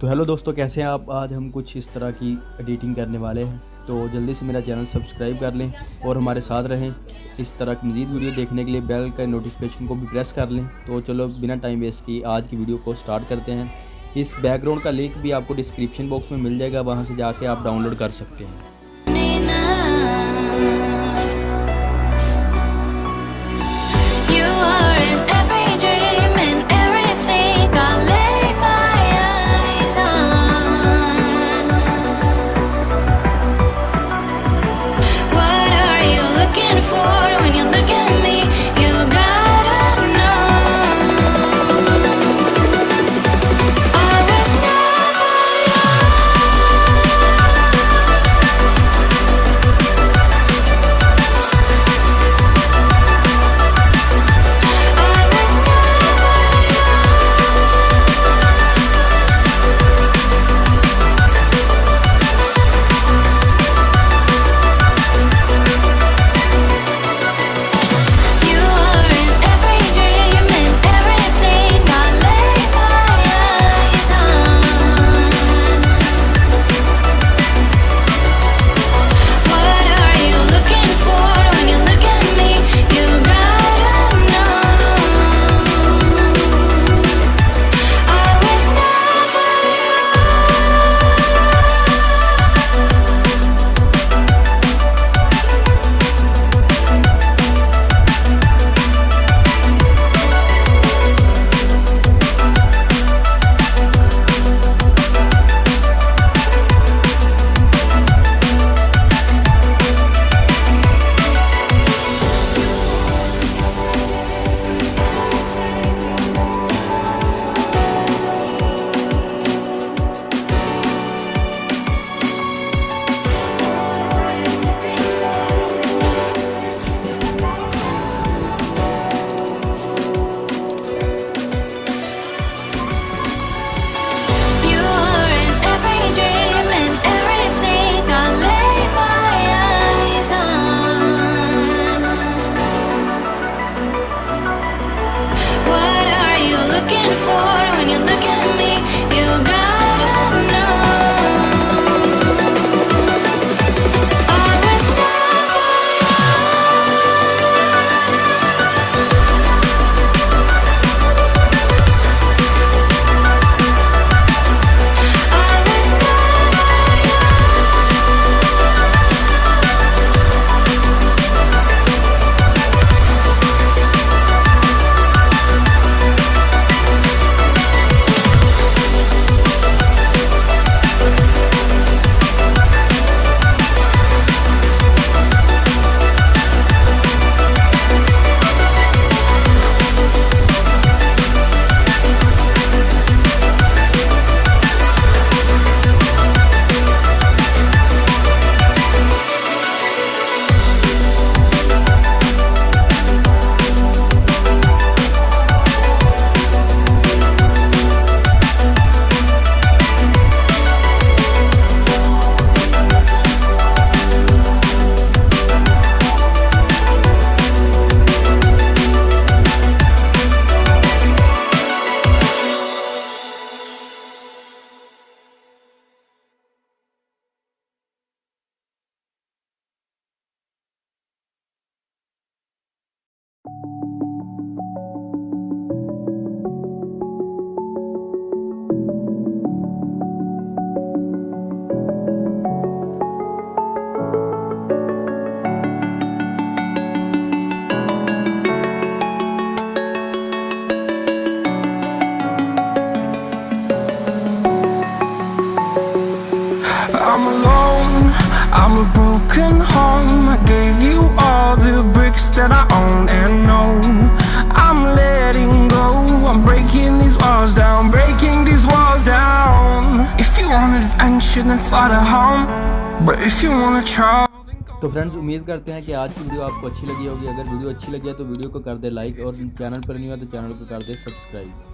तो हेलो दोस्तों, कैसे हैं आप। आज हम कुछ इस तरह की एडिटिंग करने वाले हैं, तो जल्दी से मेरा चैनल सब्सक्राइब कर लें और हमारे साथ रहें। इस तरह की मज़ीद वीडियो देखने के लिए बेल का नोटिफिकेशन को भी प्रेस कर लें। तो चलो बिना टाइम वेस्ट किए आज की वीडियो को स्टार्ट करते हैं। इस बैकग्राउंड का लिंक भी आपको डिस्क्रिप्शन बॉक्स में मिल जाएगा, वहाँ से जाके आप डाउनलोड कर सकते हैं। I'm alone, I'm a broken home. I gave you all the bricks that I own and know. I'm letting go, I'm breaking these walls down, breaking these walls down. If you want adventure then fly to home, but if you wanna travel. तो friends, उम्मीद करते हैं कि आज की video आपको अच्छी लगी होगी। अगर वीडियो अच्छी लगी है तो वीडियो को कर दे लाइक, और चैनल पर नहीं हुआ तो चैनल को कर दे सब्सक्राइब।